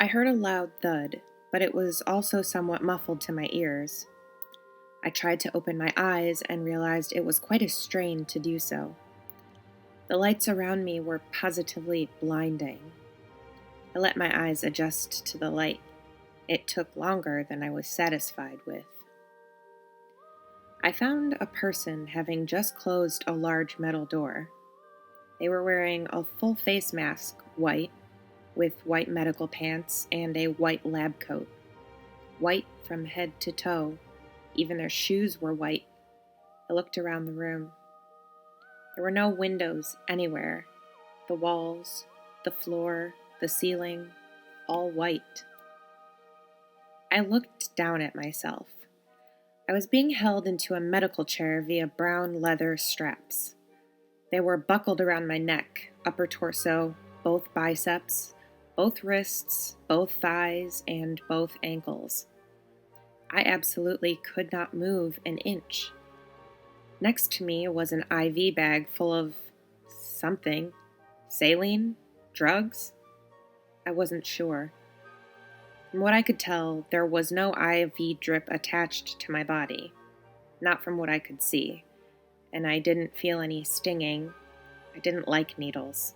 I heard a loud thud, but it was also somewhat muffled to my ears. I tried to open my eyes and realized it was quite a strain to do so. The lights around me were positively blinding. I let my eyes adjust to the light. It took longer than I was satisfied with. I found a person having just closed a large metal door. They were wearing a full face mask, white, with white medical pants and a white lab coat. White from head to toe. Even their shoes were white. I looked around the room. There were no windows anywhere. The walls, the floor, the ceiling, all white. I looked down at myself. I was being held into a medical chair via brown leather straps. They were buckled around my neck, upper torso, both biceps, both wrists, both thighs, and both ankles. I absolutely could not move an inch. Next to me was an IV bag full of something. Saline? Drugs? I wasn't sure. From what I could tell, there was no IV drip attached to my body. Not from what I could see. And I didn't feel any stinging. I didn't like needles.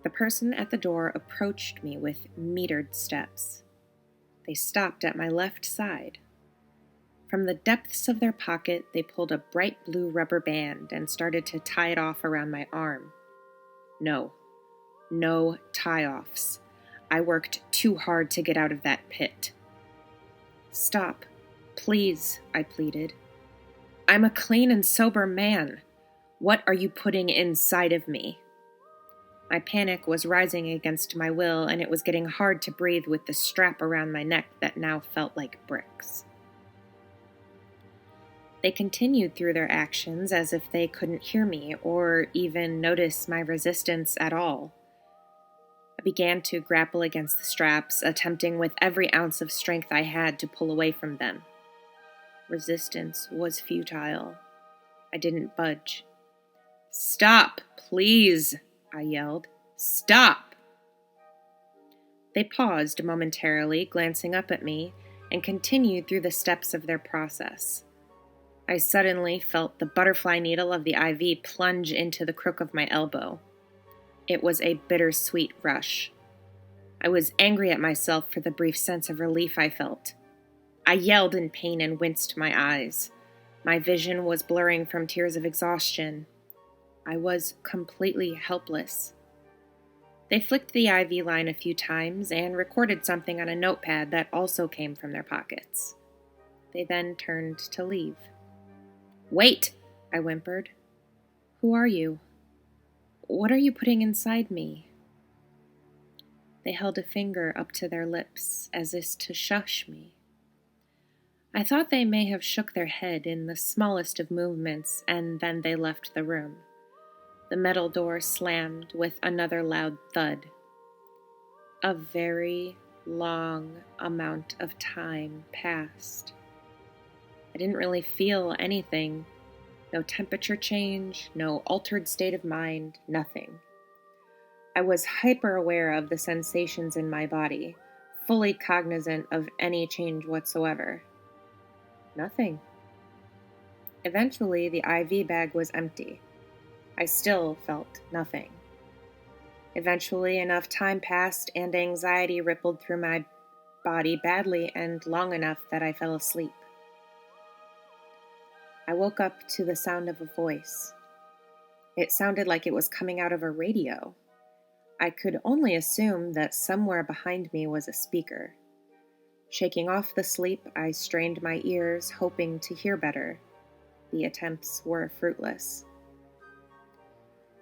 The person at the door approached me with metered steps. They stopped at my left side. From the depths of their pocket, they pulled a bright blue rubber band and started to tie it off around my arm. No tie-offs. I worked too hard to get out of that pit. Stop, please, I pleaded. I'm a clean and sober man. What are you putting inside of me? My panic was rising against my will, and it was getting hard to breathe with the strap around my neck that now felt like bricks. They continued through their actions as if they couldn't hear me or even notice my resistance at all. I began to grapple against the straps, attempting with every ounce of strength I had to pull away from them. Resistance was futile. I didn't budge. Stop, please, I yelled. Stop! They paused momentarily, glancing up at me, and continued through the steps of their process. I suddenly felt the butterfly needle of the IV plunge into the crook of my elbow. It was a bittersweet rush. I was angry at myself for the brief sense of relief I felt. I yelled in pain and winced my eyes. My vision was blurring from tears of exhaustion. I was completely helpless. They flicked the IV line a few times and recorded something on a notepad that also came from their pockets. They then turned to leave. Wait, I whimpered. Who are you? What are you putting inside me? They held a finger up to their lips as if to shush me. I thought they may have shook their head in the smallest of movements, and then they left the room. The metal door slammed with another loud thud. A very long amount of time passed. I didn't really feel anything. No temperature change, no altered state of mind, nothing. I was hyper aware of the sensations in my body, fully cognizant of any change whatsoever. Nothing. Eventually, the IV bag was empty. I still felt nothing. Eventually, enough time passed and anxiety rippled through my body badly and long enough that I fell asleep. I woke up to the sound of a voice. It sounded like it was coming out of a radio. I could only assume that somewhere behind me was a speaker. Shaking off the sleep, I strained my ears, hoping to hear better. The attempts were fruitless.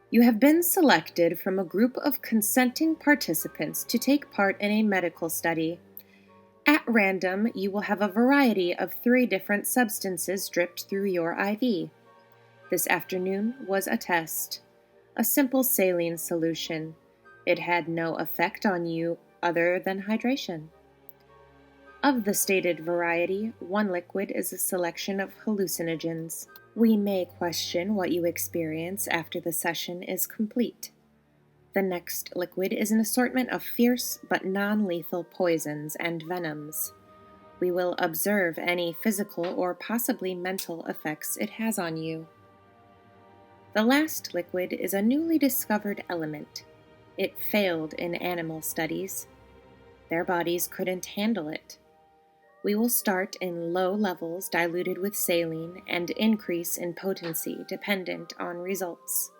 You have been selected from a group of consenting participants to take part in a medical study. At random, you will have a variety of 3 different substances dripped through your IV. This afternoon was a test. A simple saline solution. It had no effect on you other than hydration. Of the stated variety, 1 liquid is a selection of hallucinogens. We may question what you experience after the session is complete. The next liquid is an assortment of fierce but non-lethal poisons and venoms. We will observe any physical or possibly mental effects it has on you. The last liquid is a newly discovered element. It failed in animal studies. Their bodies couldn't handle it. We will start in low levels diluted with saline and increase in potency dependent on results.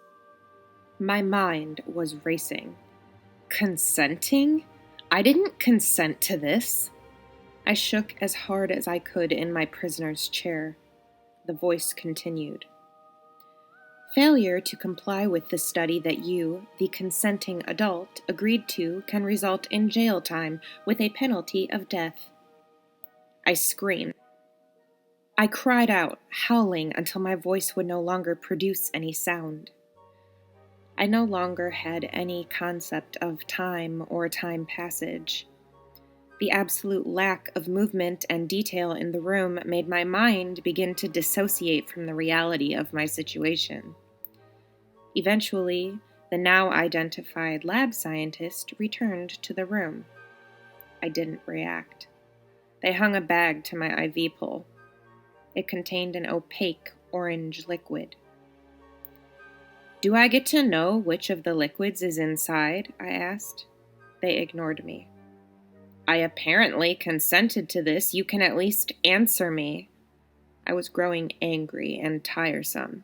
My mind was racing. Consenting? I didn't consent to this. I shook as hard as I could in my prisoner's chair. The voice continued. Failure to comply with the study that you, the consenting adult, agreed to can result in jail time with a penalty of death. I screamed. I cried out, howling until my voice would no longer produce any sound. I no longer had any concept of time or time passage. The absolute lack of movement and detail in the room made my mind begin to dissociate from the reality of my situation. Eventually, the now identified lab scientist returned to the room. I didn't react. They hung a bag to my IV pole. It contained an opaque orange liquid. "Do I get to know which of the liquids is inside?" I asked. They ignored me. "I apparently consented to this. You can at least answer me." I was growing angry and tiresome.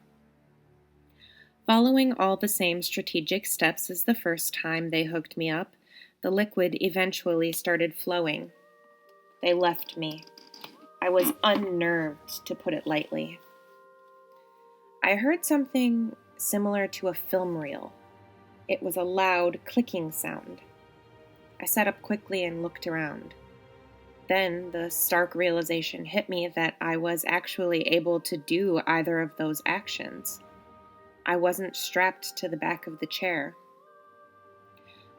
Following all the same strategic steps as the first time they hooked me up, the liquid eventually started flowing. They left me. I was unnerved, to put it lightly. I heard something similar to a film reel. It was a loud clicking sound. I sat up quickly and looked around. Then the stark realization hit me that I was actually able to do either of those actions. I wasn't strapped to the back of the chair.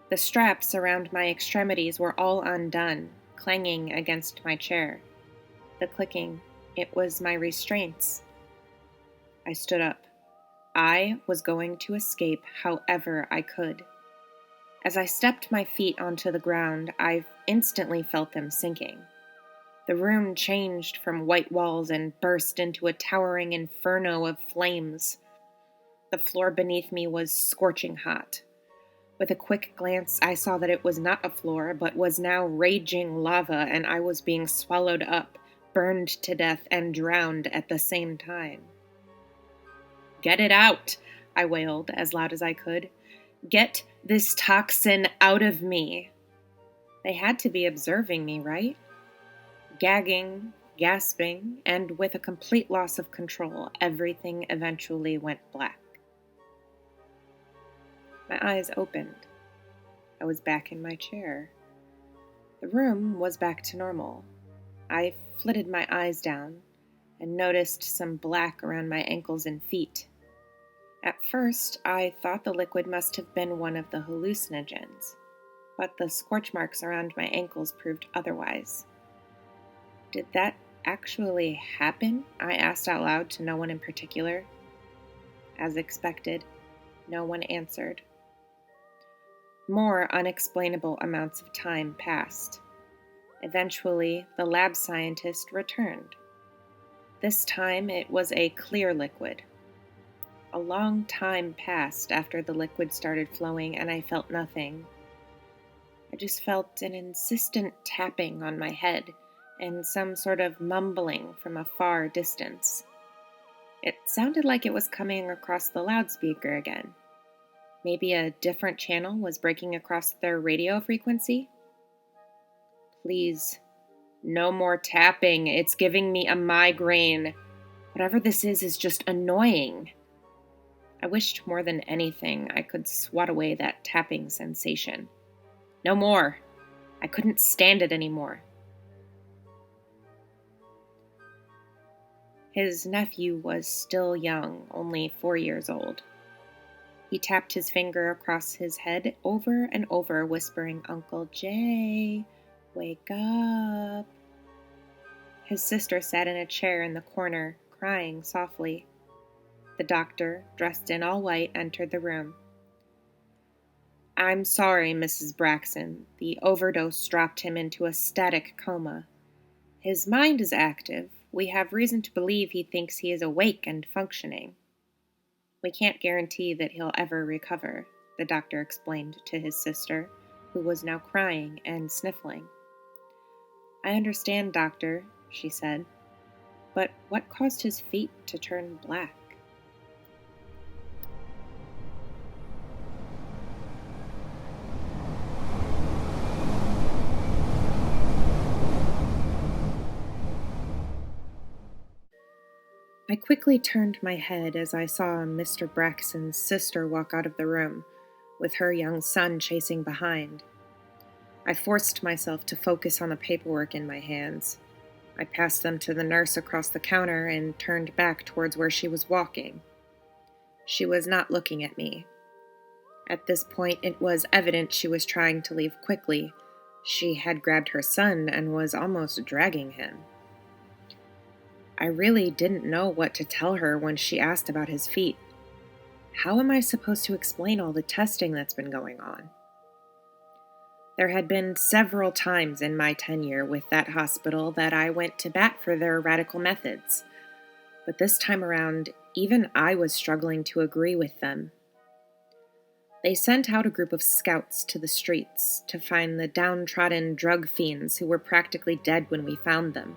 The straps around my extremities were all undone, clanging against my chair. The clicking, it was my restraints. I stood up. I was going to escape however I could. As I stepped my feet onto the ground, I instantly felt them sinking. The room changed from white walls and burst into a towering inferno of flames. The floor beneath me was scorching hot. With a quick glance, I saw that it was not a floor, but was now raging lava, and I was being swallowed up, burned to death, and drowned at the same time. "Get it out," I wailed as loud as I could. "Get this toxin out of me." They had to be observing me, right? Gagging, gasping, and with a complete loss of control, everything eventually went black. My eyes opened. I was back in my chair. The room was back to normal. I flitted my eyes down and noticed some black around my ankles and feet. At first, I thought the liquid must have been one of the hallucinogens, but the scorch marks around my ankles proved otherwise. "Did that actually happen?" I asked out loud to no one in particular. As expected, no one answered. More unexplainable amounts of time passed. Eventually, the lab scientist returned. This time, it was a clear liquid. A long time passed after the liquid started flowing, and I felt nothing. I just felt an insistent tapping on my head and some sort of mumbling from a far distance. It sounded like it was coming across the loudspeaker again. Maybe a different channel was breaking across their radio frequency? "Please, no more tapping. It's giving me a migraine. Whatever this is just annoying." I wished more than anything I could swat away that tapping sensation. No more. I couldn't stand it anymore. His nephew was still young, only 4 years old. He tapped his finger across his head over and over, whispering, "Uncle Jay, wake up." His sister sat in a chair in the corner, crying softly. The doctor, dressed in all white, entered the room. I'm sorry, Mrs. Braxton. The overdose dropped him into a static coma. His mind is active. We have reason to believe he thinks he is awake and functioning. We can't guarantee that he'll ever recover, the doctor explained to his sister, who was now crying and sniffling. I understand, doctor, she said, but what caused his feet to turn black? I quickly turned my head as I saw Mr. Braxton's sister walk out of the room, with her young son chasing behind. I forced myself to focus on the paperwork in my hands. I passed them to the nurse across the counter and turned back towards where she was walking. She was not looking at me. At this point, it was evident she was trying to leave quickly. She had grabbed her son and was almost dragging him. I really didn't know what to tell her when she asked about his feet. How am I supposed to explain all the testing that's been going on? There had been several times in my tenure with that hospital that I went to bat for their radical methods. But this time around, even I was struggling to agree with them. They sent out a group of scouts to the streets to find the downtrodden drug fiends who were practically dead when we found them.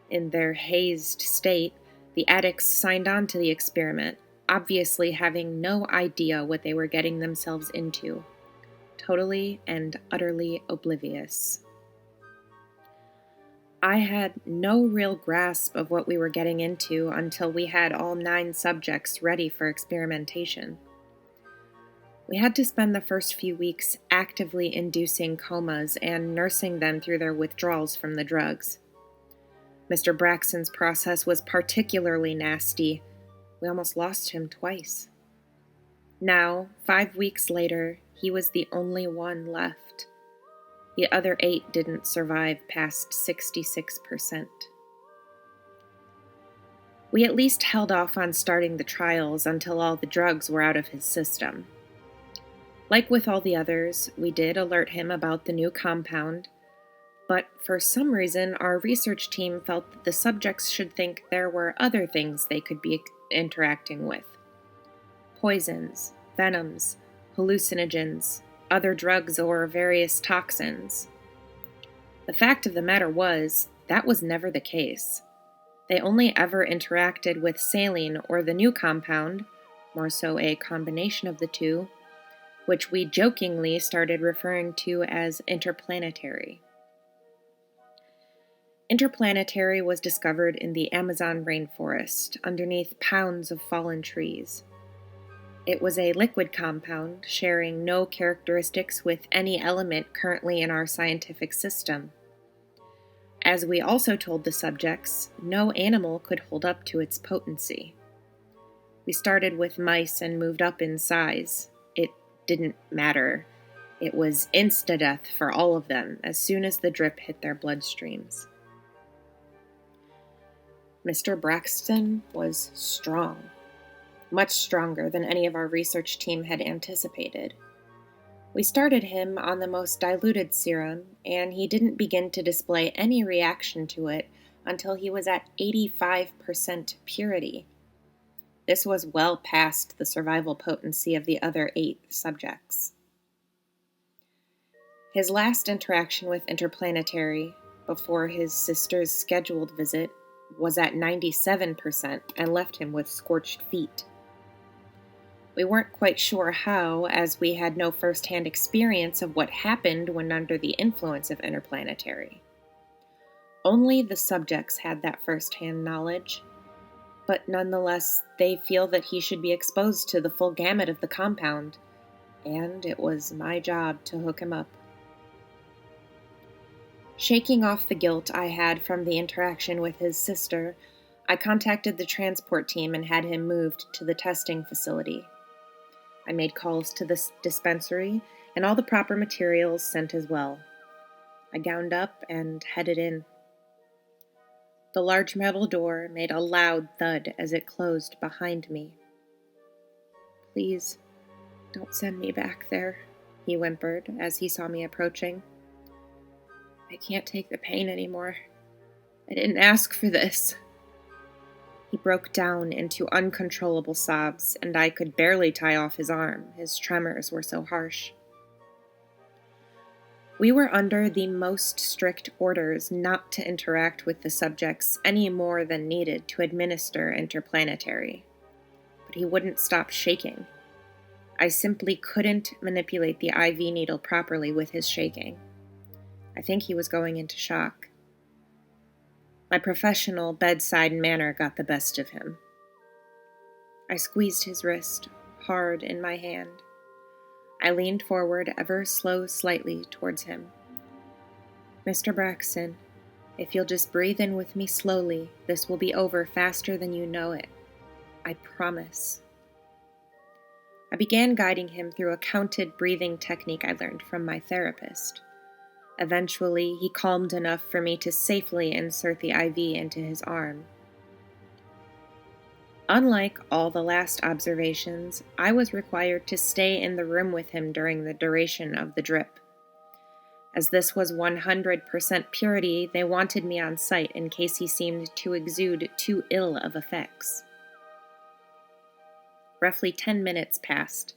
In their hazed state, the addicts signed on to the experiment, obviously having no idea what they were getting themselves into. Totally and utterly oblivious. I had no real grasp of what we were getting into until we had all 9 subjects ready for experimentation. We had to spend the first few weeks actively inducing comas and nursing them through their withdrawals from the drugs. Mr. Braxton's process was particularly nasty. We almost lost him twice. Now, 5 weeks later, he was the only one left. The other 8 didn't survive past 66%. We at least held off on starting the trials until all the drugs were out of his system. Like with all the others, we did alert him about the new compound, but for some reason our research team felt that the subjects should think there were other things they could be interacting with. Poisons, venoms, hallucinogens, other drugs, or various toxins. The fact of the matter was, that was never the case. They only ever interacted with saline or the new compound, more so a combination of the two, which we jokingly started referring to as interplanetary. Interplanetary was discovered in the Amazon rainforest, underneath pounds of fallen trees. It was a liquid compound, sharing no characteristics with any element currently in our scientific system. As we also told the subjects, no animal could hold up to its potency. We started with mice and moved up in size. It didn't matter. It was insta-death for all of them as soon as the drip hit their bloodstreams. Mr. Braxton was strong, much stronger than any of our research team had anticipated. We started him on the most diluted serum, and he didn't begin to display any reaction to it until he was at 85% purity. This was well past the survival potency of the other 8 subjects. His last interaction with Interplanetary, before his sister's scheduled visit, was at 97% and left him with scorched feet. We weren't quite sure how, as we had no first-hand experience of what happened when under the influence of Interplanetary. Only the subjects had that first-hand knowledge, but nonetheless, they feel that he should be exposed to the full gamut of the compound, and it was my job to hook him up. Shaking off the guilt I had from the interaction with his sister, I contacted the transport team and had him moved to the testing facility. I made calls to the dispensary, and all the proper materials sent as well. I gowned up and headed in. The large metal door made a loud thud as it closed behind me. Please, don't send me back there, he whimpered as he saw me approaching. I can't take the pain anymore. I didn't ask for this. He broke down into uncontrollable sobs, and I could barely tie off his arm. His tremors were so harsh. We were under the most strict orders not to interact with the subjects any more than needed to administer interplanetary. But he wouldn't stop shaking. I simply couldn't manipulate the IV needle properly with his shaking. I think he was going into shock. My professional bedside manner got the best of him. I squeezed his wrist hard in my hand. I leaned forward ever so slightly towards him. Mr. Braxton, if you'll just breathe in with me slowly, this will be over faster than you know it. I promise. I began guiding him through a counted breathing technique I learned from my therapist. Eventually, he calmed enough for me to safely insert the IV into his arm. Unlike all the last observations, I was required to stay in the room with him during the duration of the drip. As this was 100% purity, they wanted me on site in case he seemed to exude too ill of effects. Roughly 10 minutes passed.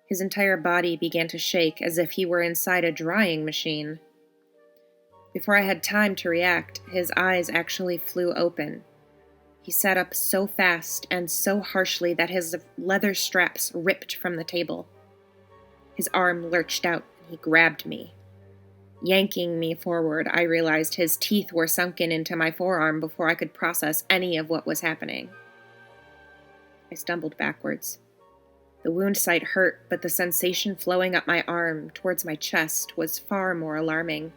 His entire body began to shake as if he were inside a drying machine. Before I had time to react, his eyes actually flew open. He sat up so fast and so harshly that his leather straps ripped from the table. His arm lurched out and he grabbed me. Yanking me forward, I realized his teeth were sunken into my forearm before I could process any of what was happening. I stumbled backwards. The wound site hurt, but the sensation flowing up my arm towards my chest was far more alarming.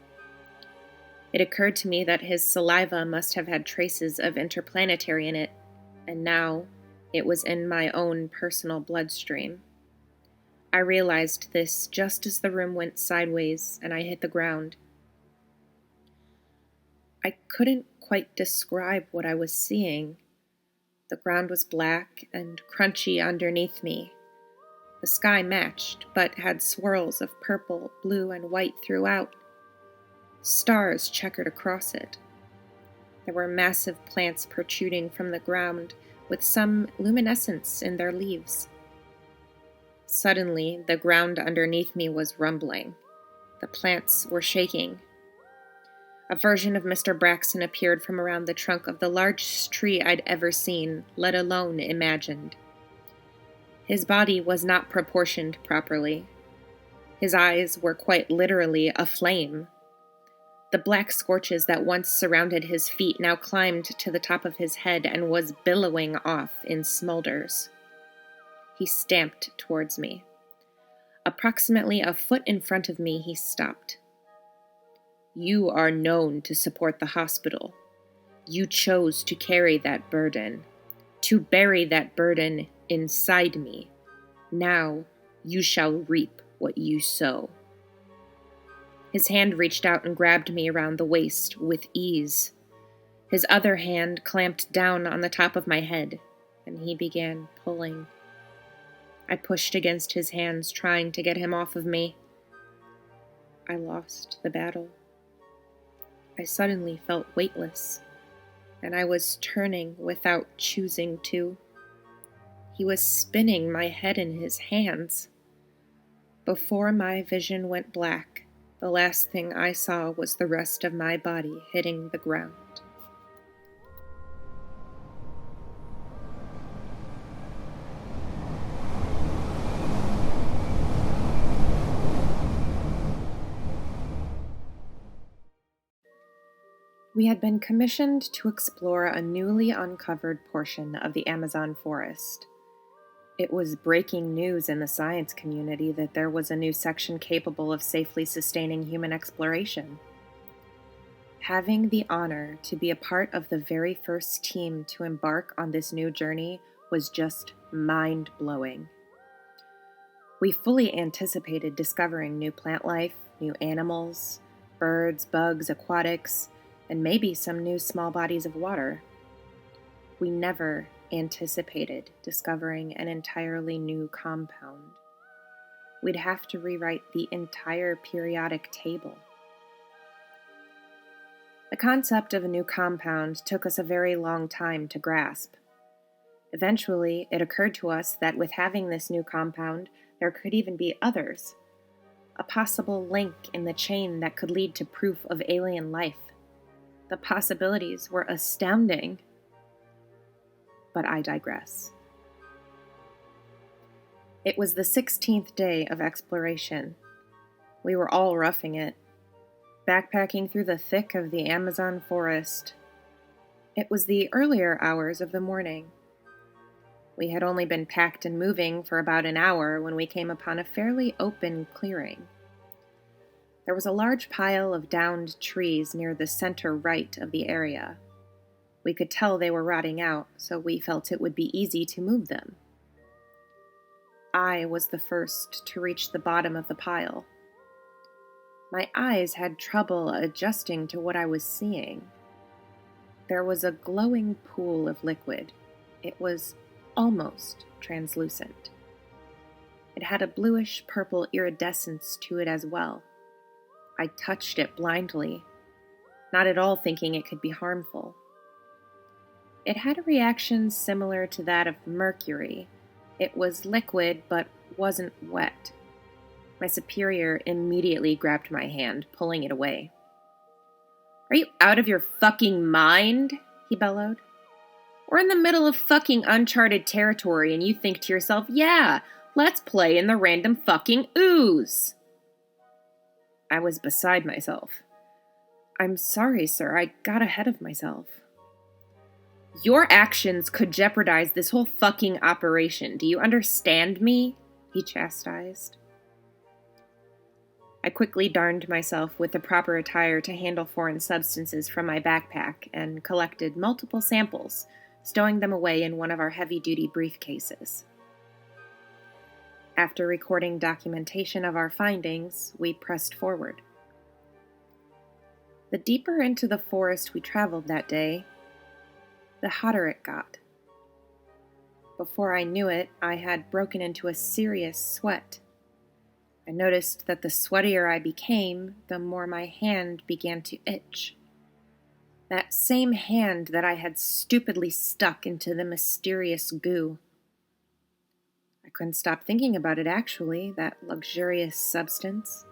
It occurred to me that his saliva must have had traces of interplanetary in it, and now it was in my own personal bloodstream. I realized this just as the room went sideways and I hit the ground. I couldn't quite describe what I was seeing. The ground was black and crunchy underneath me. The sky matched, but had swirls of purple, blue, and white throughout. Stars checkered across it. There were massive plants protruding from the ground, with some luminescence in their leaves. Suddenly, the ground underneath me was rumbling. The plants were shaking. A version of Mr. Braxton appeared from around the trunk of the largest tree I'd ever seen, let alone imagined. His body was not proportioned properly. His eyes were quite literally aflame. The black scorches that once surrounded his feet now climbed to the top of his head and was billowing off in smolders. He stamped towards me. Approximately a foot in front of me, he stopped. You are known to support the hospital. You chose to carry that burden, to bury that burden inside me. Now you shall reap what you sow. His hand reached out and grabbed me around the waist with ease. His other hand clamped down on the top of my head, and he began pulling. I pushed against his hands, trying to get him off of me. I lost the battle. I suddenly felt weightless, and I was turning without choosing to. He was spinning my head in his hands. Before my vision went black, the last thing I saw was the rest of my body hitting the ground. We had been commissioned to explore a newly uncovered portion of the Amazon forest. It was breaking news in the science community that there was a new section capable of safely sustaining human exploration. Having the honor to be a part of the very first team to embark on this new journey was just mind-blowing. We fully anticipated discovering new plant life, new animals, birds, bugs, aquatics, and maybe some new small bodies of water. We never anticipated discovering an entirely new compound. we'd have to rewrite the entire periodic table. The concept of a new compound took us a very long time to grasp. Eventually, it occurred to us that with having this new compound, there could even be others. A possible link in the chain that could lead to proof of alien life. The possibilities were astounding. But I digress. It was the 16th day of exploration. We were all roughing it, backpacking through the thick of the Amazon forest. It was the earlier hours of the morning. We had only been packed and moving for about an hour when we came upon a fairly open clearing. There was a large pile of downed trees near the center right of the area. We could tell they were rotting out, so we felt it would be easy to move them. I was the first to reach the bottom of the pile. My eyes had trouble adjusting to what I was seeing. There was a glowing pool of liquid. It was almost translucent. It had a bluish-purple iridescence to it as well. I touched it blindly, not at all thinking it could be harmful. It had a reaction similar to that of mercury. It was liquid, but wasn't wet. My superior immediately grabbed my hand, pulling it away. "Are you out of your fucking mind?" he bellowed. "We're in the middle of fucking uncharted territory, and you think to yourself, yeah, let's play in the random fucking ooze." I was beside myself. "I'm sorry, sir. I got ahead of myself." "Your actions could jeopardize this whole fucking operation. Do you understand me?" he chastised. I quickly darned myself with the proper attire to handle foreign substances from my backpack and collected multiple samples, stowing them away in one of our heavy-duty briefcases. After recording documentation of our findings, we pressed forward. The deeper into the forest we traveled that day, the hotter it got. Before I knew it, I had broken into a serious sweat. I noticed that the sweatier I became, the more my hand began to itch. That same hand that I had stupidly stuck into the mysterious goo. I couldn't stop thinking about it, actually, that luxurious substance.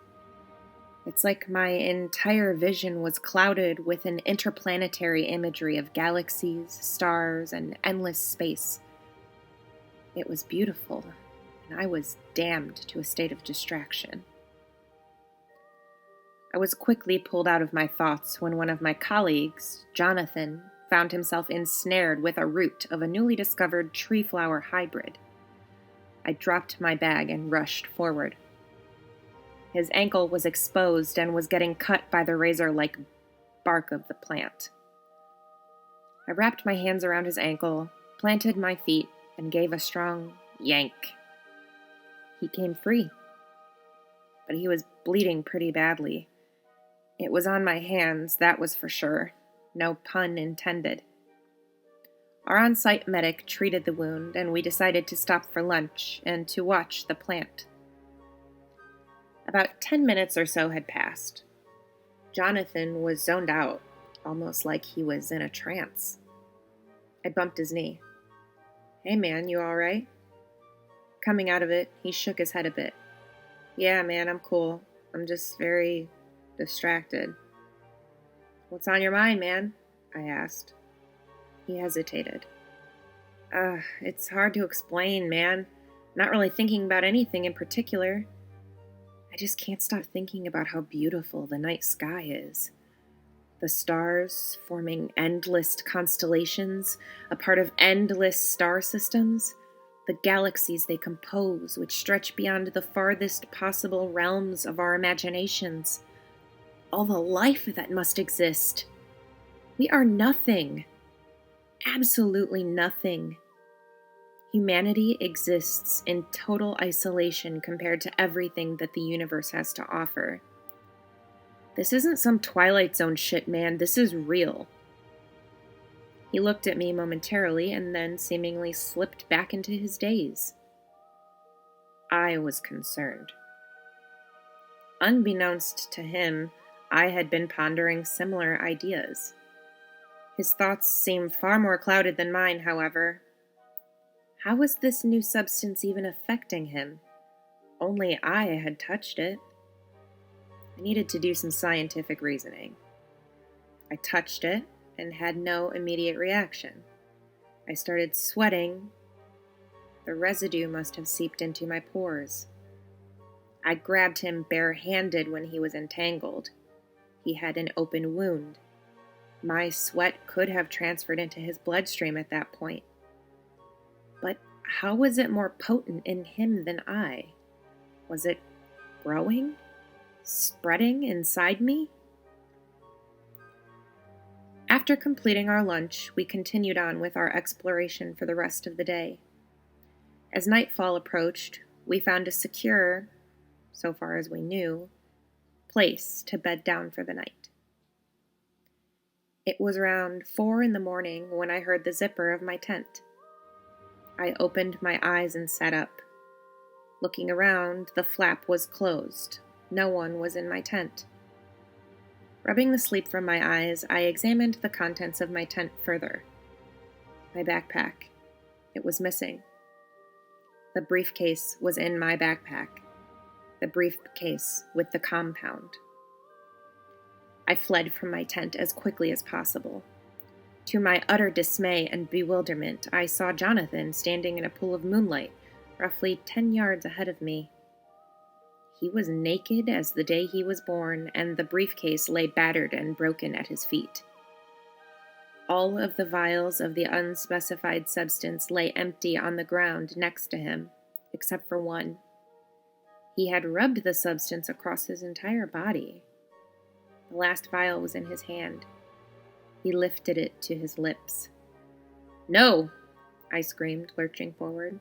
It's like my entire vision was clouded with an interplanetary imagery of galaxies, stars, and endless space. It was beautiful, and I was damned to a state of distraction. I was quickly pulled out of my thoughts when one of my colleagues, Jonathan, found himself ensnared with a root of a newly discovered tree flower hybrid. I dropped my bag and rushed forward. His ankle was exposed and was getting cut by the razor-like bark of the plant. I wrapped my hands around his ankle, planted my feet, and gave a strong yank. He came free, but he was bleeding pretty badly. It was on my hands, that was for sure. No pun intended. Our on-site medic treated the wound, and we decided to stop for lunch and to watch the plant. About 10 minutes or so had passed. Jonathan was zoned out, almost like he was in a trance. I bumped his knee. "Hey man, you alright?" Coming out of it, he shook his head a bit. "Yeah man, I'm cool. I'm just very distracted." "What's on your mind, man?" I asked. He hesitated. It's hard to explain, man. Not really thinking about anything in particular. I just can't stop thinking about how beautiful the night sky is. The stars forming endless constellations, a part of endless star systems. The galaxies they compose, which stretch beyond the farthest possible realms of our imaginations. All the life that must exist. We are nothing. Absolutely nothing. Humanity exists in total isolation compared to everything that the universe has to offer. This isn't some Twilight Zone shit, man. This is real. He looked at me momentarily and then seemingly slipped back into his daze. I was concerned. Unbeknownst to him, I had been pondering similar ideas. His thoughts seemed far more clouded than mine, however. How was this new substance even affecting him? Only I had touched it. I needed to do some scientific reasoning. I touched it and had no immediate reaction. I started sweating. The residue must have seeped into my pores. I grabbed him bare-handed when he was entangled. He had an open wound. My sweat could have transferred into his bloodstream at that point. But how was it more potent in him than I? Was it growing? Spreading inside me? After completing our lunch, we continued on with our exploration for the rest of the day. As nightfall approached, we found a secure, so far as we knew, place to bed down for the night. It was around 4 a.m. when I heard the zipper of my tent. I opened my eyes and sat up. Looking around, the flap was closed. No one was in my tent. Rubbing the sleep from my eyes, I examined the contents of my tent further. My backpack. It was missing. The briefcase was in my backpack. The briefcase with the compound. I fled from my tent as quickly as possible. To my utter dismay and bewilderment, I saw Jonathan standing in a pool of moonlight, roughly 10 yards ahead of me. He was naked as the day he was born, and the briefcase lay battered and broken at his feet. All of the vials of the unspecified substance lay empty on the ground next to him, except for one. He had rubbed the substance across his entire body. The last vial was in his hand. He lifted it to his lips. "No!" I screamed, lurching forward.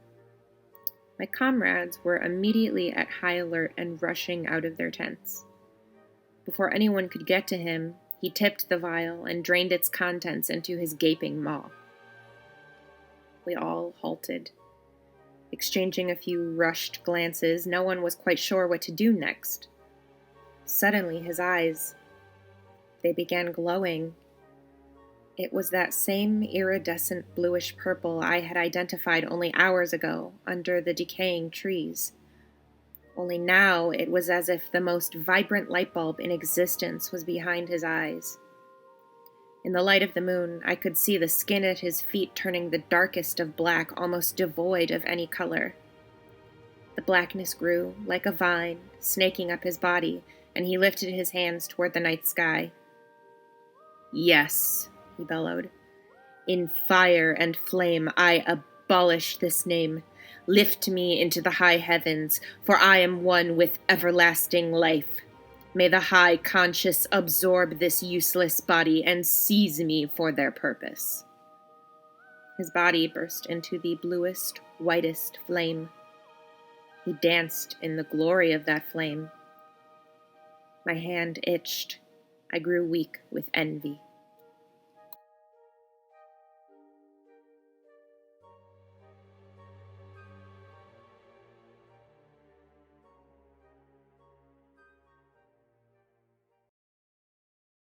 My comrades were immediately at high alert and rushing out of their tents. Before anyone could get to him, he tipped the vial and drained its contents into his gaping maw. We all halted. Exchanging a few rushed glances, no one was quite sure what to do next. Suddenly, his eyes, they began glowing. It was that same iridescent bluish purple I had identified only hours ago under the decaying trees. Only now it was as if the most vibrant light bulb in existence was behind his eyes. In the light of the moon, I could see the skin at his feet turning the darkest of black, almost devoid of any color. The blackness grew like a vine, snaking up his body, and he lifted his hands toward the night sky. "Yes," he bellowed. "In fire and flame I abolish this name. Lift me into the high heavens, for I am one with everlasting life. May the high conscious absorb this useless body and seize me for their purpose." His body burst into the bluest, whitest flame. He danced in the glory of that flame. My hand itched. I grew weak with envy.